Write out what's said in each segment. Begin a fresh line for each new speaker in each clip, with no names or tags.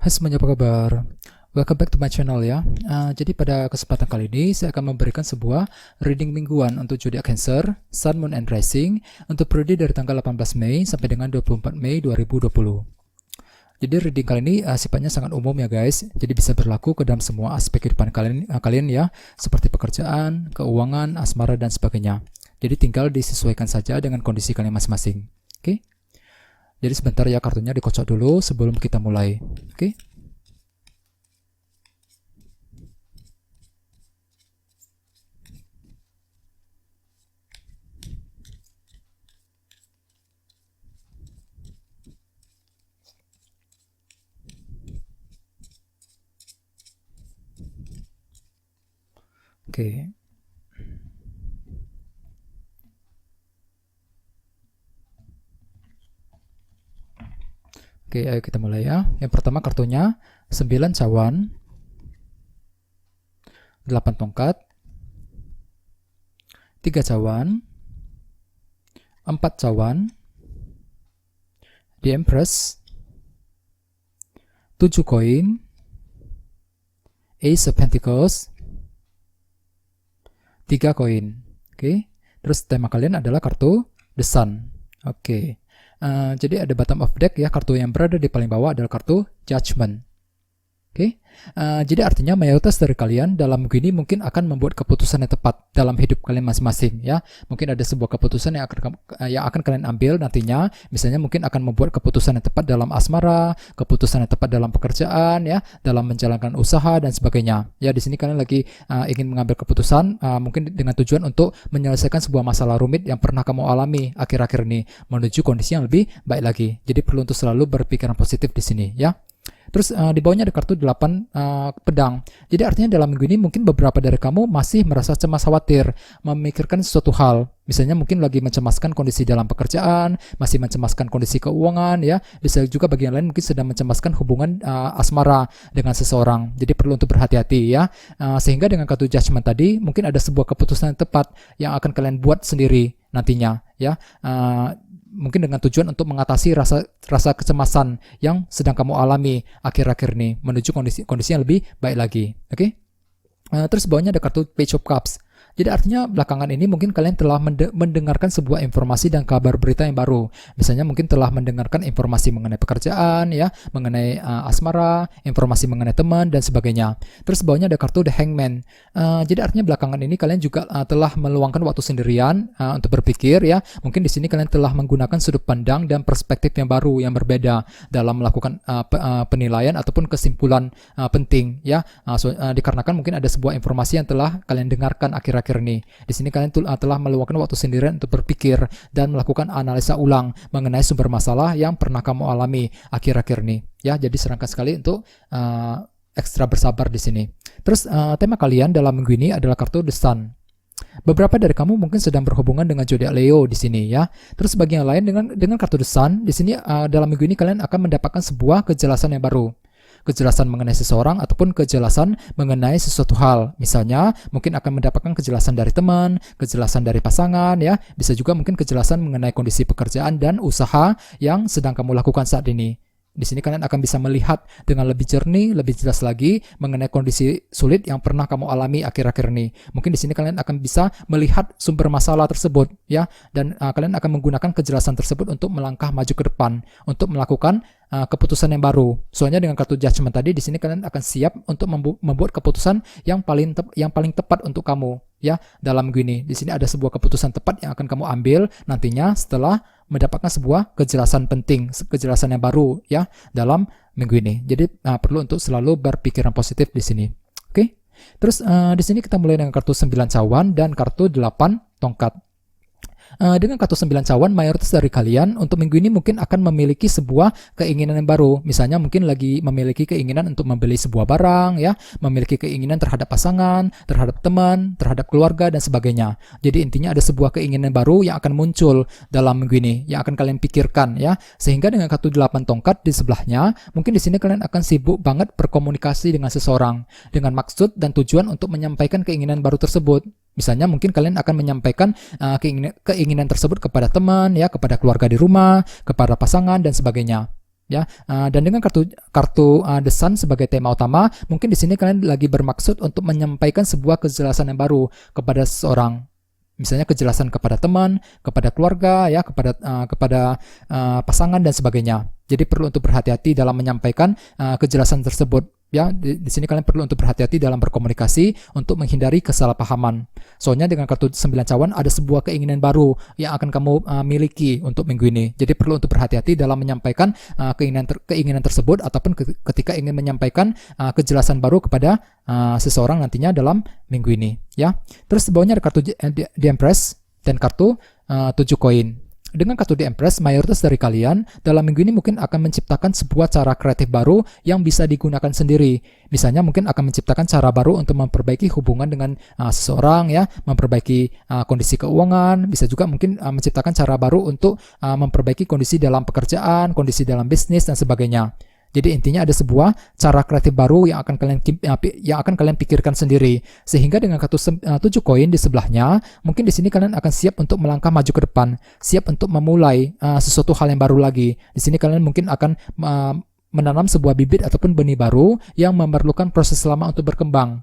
Hai semuanya, apa kabar? Welcome back to my channel ya. Jadi pada kesempatan kali ini saya akan memberikan sebuah reading mingguan untuk zodiak Cancer, Sun, Moon, and Rising untuk periode dari tanggal 18 Mei sampai dengan 24 Mei 2020. Jadi reading kali ini sifatnya sangat umum ya guys. Jadi bisa berlaku ke dalam semua aspek kehidupan kalian ya, seperti pekerjaan, keuangan, asmara dan sebagainya. Jadi tinggal disesuaikan saja dengan kondisi kalian masing-masing. Oke? Jadi sebentar ya, kartunya dikocok dulu sebelum kita mulai. Oke? Oke. Oke, ayo kita mulai ya. Yang pertama kartunya 9 cawan, 8 tongkat, 3 cawan, 4 cawan, The Empress, 7 koin, Ace of Pentacles, 3 koin. Oke. Terus tema kalian adalah kartu The Sun. Oke. Jadi ada bottom of deck ya, kartu yang berada di paling bawah adalah kartu Judgment. Oke. Jadi artinya mayoritas dari kalian dalam minggu ini mungkin akan membuat keputusan yang tepat dalam hidup kalian masing-masing ya. Mungkin ada sebuah keputusan yang akan kalian ambil nantinya. Misalnya mungkin akan membuat keputusan yang tepat dalam asmara, keputusan yang tepat dalam pekerjaan ya, dalam menjalankan usaha dan sebagainya. Ya, di sini kalian lagi ingin mengambil keputusan mungkin dengan tujuan untuk menyelesaikan sebuah masalah rumit yang pernah kamu alami akhir-akhir ini menuju kondisi yang lebih baik lagi. Jadi perlu untuk selalu berpikiran positif di sini ya. Terus di bawahnya ada kartu 8 pedang. Jadi artinya dalam minggu ini mungkin beberapa dari kamu masih merasa cemas khawatir, memikirkan sesuatu hal. Misalnya mungkin lagi mencemaskan kondisi dalam pekerjaan, masih mencemaskan kondisi keuangan ya. Bisa juga bagian lain mungkin sedang mencemaskan hubungan asmara dengan seseorang. Jadi perlu untuk berhati-hati ya. Sehingga dengan kartu Judgment tadi mungkin ada sebuah keputusan yang tepat yang akan kalian buat sendiri nantinya ya. Mungkin dengan tujuan untuk mengatasi rasa kecemasan yang sedang kamu alami akhir-akhir ini menuju kondisi yang lebih baik lagi. Oke? Terus bawahnya ada kartu Page of Cups. Jadi artinya belakangan ini mungkin kalian telah mendengarkan sebuah informasi dan kabar berita yang baru. Misalnya mungkin telah mendengarkan informasi mengenai pekerjaan ya, mengenai asmara, informasi mengenai teman dan sebagainya. Terus bawahnya ada kartu The Hangman. Jadi artinya belakangan ini kalian juga telah meluangkan waktu sendirian untuk berpikir ya. Mungkin di sini kalian telah menggunakan sudut pandang dan perspektif yang baru yang berbeda dalam melakukan penilaian ataupun kesimpulan penting ya. Dikarenakan mungkin ada sebuah informasi yang telah kalian dengarkan akhir-akhir ini. Di sini kalian telah meluangkan waktu sendirian untuk berpikir dan melakukan analisa ulang mengenai sumber masalah yang pernah kamu alami akhir-akhir ini. Ya, jadi sarankan sekali untuk ekstra bersabar di sini. Terus tema kalian dalam minggu ini adalah kartu The Sun. Beberapa dari kamu mungkin sedang berhubungan dengan zodiak Leo di sini ya. Terus bagi yang lain dengan kartu The Sun di sini dalam minggu ini kalian akan mendapatkan sebuah kejelasan yang baru. Kejelasan mengenai seseorang ataupun kejelasan mengenai sesuatu hal. Misalnya mungkin akan mendapatkan kejelasan dari teman, kejelasan dari pasangan ya. Bisa juga mungkin kejelasan mengenai kondisi pekerjaan dan usaha yang sedang kamu lakukan saat ini. Di sini kalian akan bisa melihat dengan lebih jernih, lebih jelas lagi mengenai kondisi sulit yang pernah kamu alami akhir-akhir ini. Mungkin di sini kalian akan bisa melihat sumber masalah tersebut ya, dan kalian akan menggunakan kejelasan tersebut untuk melangkah maju ke depan, untuk melakukan keputusan yang baru. Soalnya dengan kartu Judgment tadi di sini kalian akan siap untuk membuat keputusan yang paling tepat untuk kamu ya dalam minggu ini. Di sini ada sebuah keputusan tepat yang akan kamu ambil nantinya setelah mendapatkan sebuah kejelasan penting, kejelasan yang baru ya dalam minggu ini. Jadi perlu untuk selalu berpikiran positif di sini. Oke? Terus di sini kita mulai dengan kartu 9 cawan dan kartu 8 tongkat. Dengan kartu 9 cawan, mayoritas dari kalian untuk minggu ini mungkin akan memiliki sebuah keinginan yang baru. Misalnya mungkin lagi memiliki keinginan untuk membeli sebuah barang ya, memiliki keinginan terhadap pasangan, terhadap teman, terhadap keluarga dan sebagainya. Jadi intinya ada sebuah keinginan baru yang akan muncul dalam minggu ini yang akan kalian pikirkan ya. Sehingga dengan kartu 8 tongkat di sebelahnya, mungkin di sini kalian akan sibuk banget berkomunikasi dengan seseorang dengan maksud dan tujuan untuk menyampaikan keinginan baru tersebut. Misalnya mungkin kalian akan menyampaikan keinginan tersebut kepada teman ya, kepada keluarga di rumah, kepada pasangan dan sebagainya. ya. Dan dengan kartu The Sun sebagai tema utama, mungkin di sini kalian lagi bermaksud untuk menyampaikan sebuah kejelasan yang baru kepada seseorang. Misalnya kejelasan kepada teman, kepada keluarga, ya, kepada pasangan dan sebagainya. Jadi perlu untuk berhati-hati dalam menyampaikan kejelasan tersebut. Ya, di sini kalian perlu untuk berhati-hati dalam berkomunikasi untuk menghindari kesalahpahaman. Soalnya dengan kartu 9 cawan ada sebuah keinginan baru yang akan kamu miliki untuk minggu ini. Jadi perlu untuk berhati-hati dalam menyampaikan keinginan tersebut ataupun ketika ingin menyampaikan kejelasan baru kepada seseorang nantinya dalam minggu ini. Ya, terus di bawahnya ada kartu The Empress dan kartu 7 koin. Dengan kartu The Empress, mayoritas dari kalian dalam minggu ini mungkin akan menciptakan sebuah cara kreatif baru yang bisa digunakan sendiri. Misalnya mungkin akan menciptakan cara baru untuk memperbaiki hubungan dengan seseorang, ya, memperbaiki kondisi keuangan, bisa juga mungkin menciptakan cara baru untuk memperbaiki kondisi dalam pekerjaan, kondisi dalam bisnis dan sebagainya. Jadi intinya ada sebuah cara kreatif baru yang akan kalian pikirkan sendiri. Sehingga dengan kartu 7 koin di sebelahnya, mungkin di sini kalian akan siap untuk melangkah maju ke depan, siap untuk memulai sesuatu hal yang baru lagi. Di sini kalian mungkin akan menanam sebuah bibit ataupun benih baru yang memerlukan proses lama untuk berkembang.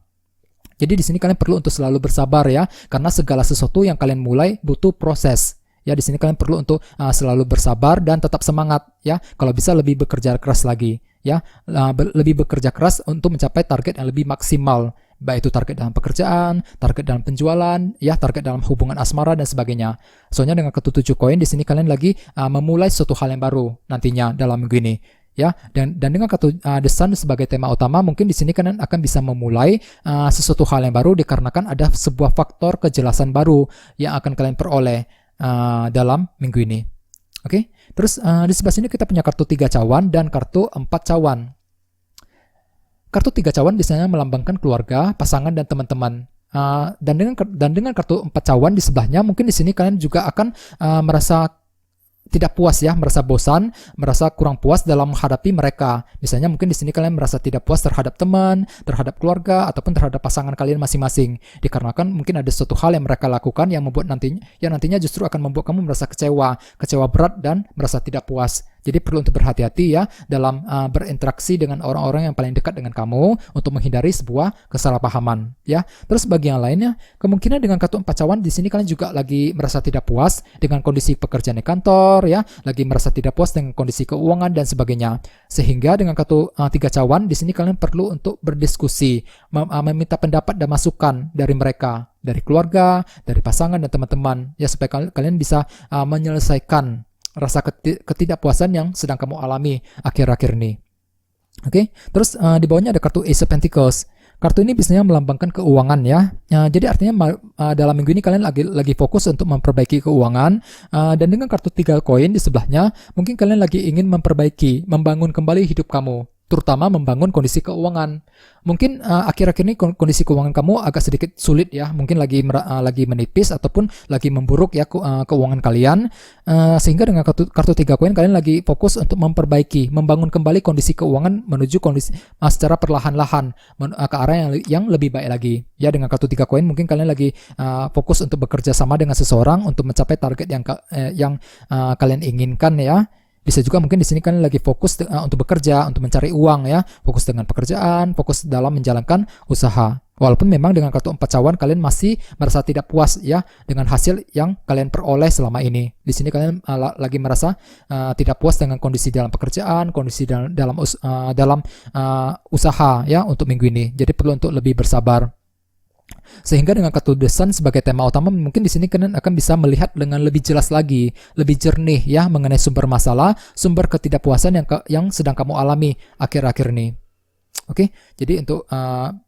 Jadi di sini kalian perlu untuk selalu bersabar, ya, karena segala sesuatu yang kalian mulai butuh proses. Ya, di sini kalian perlu untuk selalu bersabar dan tetap semangat, ya. Kalau bisa lebih bekerja keras lagi, ya. Lebih bekerja keras untuk mencapai target yang lebih maksimal, baik itu target dalam pekerjaan, target dalam penjualan, ya, target dalam hubungan asmara dan sebagainya. Soalnya dengan kartu 7 koin di sini kalian lagi memulai suatu hal yang baru nantinya dalam minggu ini. Ya, dan dengan kartu The Sun sebagai tema utama, mungkin di sini kalian akan bisa memulai sesuatu hal yang baru dikarenakan ada sebuah faktor kejelasan baru yang akan kalian peroleh dalam minggu ini. Oke, terus di sebelah sini kita punya kartu 3 cawan dan kartu 4 cawan. Kartu 3 cawan biasanya melambangkan keluarga, pasangan dan teman-teman. Dan dengan kartu 4 cawan di sebelahnya, mungkin di sini kalian juga akan merasa tidak puas, ya, merasa bosan, merasa kurang puas dalam menghadapi mereka. Misalnya mungkin di sini kalian merasa tidak puas terhadap teman, terhadap keluarga, ataupun terhadap pasangan kalian masing-masing. Dikarenakan mungkin ada suatu hal yang mereka lakukan yang membuat nantinya justru akan membuat kamu merasa kecewa berat dan merasa tidak puas. Jadi perlu untuk berhati-hati, ya, dalam berinteraksi dengan orang-orang yang paling dekat dengan kamu untuk menghindari sebuah kesalahpahaman, ya. Terus bagi yang lainnya, kemungkinan dengan kartu 4 cawan di sini kalian juga lagi merasa tidak puas dengan kondisi pekerjaan di kantor, ya, lagi merasa tidak puas dengan kondisi keuangan dan sebagainya. Sehingga dengan kartu 3 cawan di sini kalian perlu untuk berdiskusi, meminta pendapat dan masukan dari mereka, dari keluarga, dari pasangan dan teman-teman, ya, supaya kalian bisa menyelesaikan rasa ketidakpuasan yang sedang kamu alami akhir-akhir ini. Oke, terus di bawahnya ada kartu Ace of Pentacles. Kartu ini biasanya melambangkan keuangan, ya. Jadi artinya dalam minggu ini kalian lagi fokus untuk memperbaiki keuangan. Dan dengan kartu 3 koin di sebelahnya, mungkin kalian lagi ingin membangun kembali hidup kamu, terutama membangun kondisi keuangan. Mungkin akhir-akhir ini kondisi keuangan kamu agak sedikit sulit, ya. Mungkin lagi menipis ataupun lagi memburuk, ya, keuangan kalian. Sehingga dengan kartu 3 koin kalian lagi fokus untuk membangun kembali kondisi keuangan menuju kondisi secara perlahan-lahan ke arah yang lebih baik lagi. Ya, dengan kartu 3 koin mungkin kalian lagi fokus untuk bekerja sama dengan seseorang untuk mencapai target yang kalian inginkan, ya. Bisa juga mungkin di sini kalian lagi fokus untuk bekerja, untuk mencari uang, ya, fokus dengan pekerjaan, fokus dalam menjalankan usaha. Walaupun memang dengan kartu 4 cawan kalian masih merasa tidak puas, ya, dengan hasil yang kalian peroleh selama ini. Di sini kalian lagi merasa tidak puas dengan kondisi dalam pekerjaan, kondisi dalam usaha, ya, untuk minggu ini. Jadi perlu untuk lebih bersabar. Sehingga dengan kartu The Sun sebagai tema utama, mungkin di sini kalian akan bisa melihat dengan lebih jelas lagi, lebih jernih, ya, mengenai sumber masalah, sumber ketidakpuasan yang sedang kamu alami akhir-akhir ini. Oke, jadi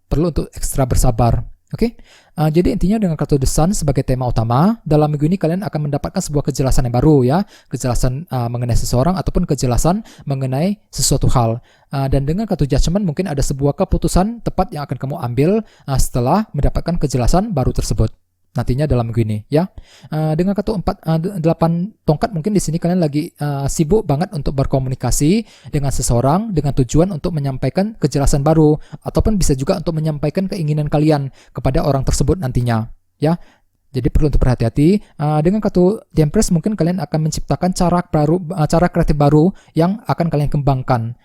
perlu untuk ekstra bersabar. Oke, jadi intinya dengan kartu The Sun sebagai tema utama, dalam minggu ini kalian akan mendapatkan sebuah kejelasan yang baru, ya, kejelasan mengenai seseorang ataupun kejelasan mengenai sesuatu hal. Dan dengan kartu Judgment mungkin ada sebuah keputusan tepat yang akan kamu ambil setelah mendapatkan kejelasan baru tersebut nantinya dalam minggu ini, ya. Dengan kartu 8 tongkat mungkin di sini kalian lagi sibuk banget untuk berkomunikasi dengan seseorang dengan tujuan untuk menyampaikan kejelasan baru ataupun bisa juga untuk menyampaikan keinginan kalian kepada orang tersebut nantinya, ya. Jadi perlu untuk berhati-hati. Dengan kartu The Empress mungkin kalian akan menciptakan cara kreatif baru yang akan kalian kembangkan.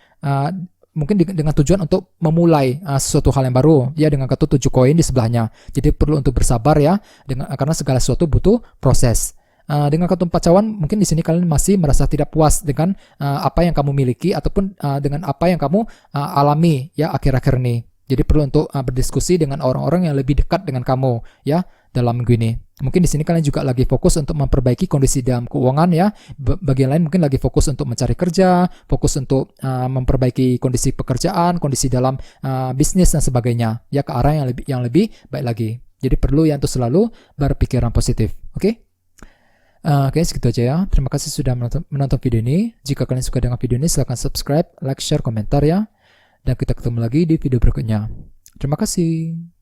Mungkin dengan tujuan untuk memulai sesuatu hal yang baru ya, dengan kartu 7 koin di sebelahnya. Jadi perlu untuk bersabar ya, karena segala sesuatu butuh proses. Dengan kartu 4 cawan mungkin di sini kalian masih merasa tidak puas dengan apa yang kamu miliki ataupun dengan apa yang kamu alami ya akhir-akhir ini. Jadi perlu untuk berdiskusi dengan orang-orang yang lebih dekat dengan kamu ya dalam minggu ini. Mungkin di sini kalian juga lagi fokus untuk memperbaiki kondisi dalam keuangan ya. Bagian lain mungkin lagi fokus untuk mencari kerja, fokus untuk memperbaiki kondisi pekerjaan, kondisi dalam bisnis dan sebagainya ya, ke arah yang lebih baik lagi. Jadi perlu ya untuk selalu berpikiran positif. Oke? Oke, segitu aja ya. Terima kasih sudah menonton video ini. Jika kalian suka dengan video ini, silahkan subscribe, like, share, komentar ya. Dan kita ketemu lagi di video berikutnya. Terima kasih.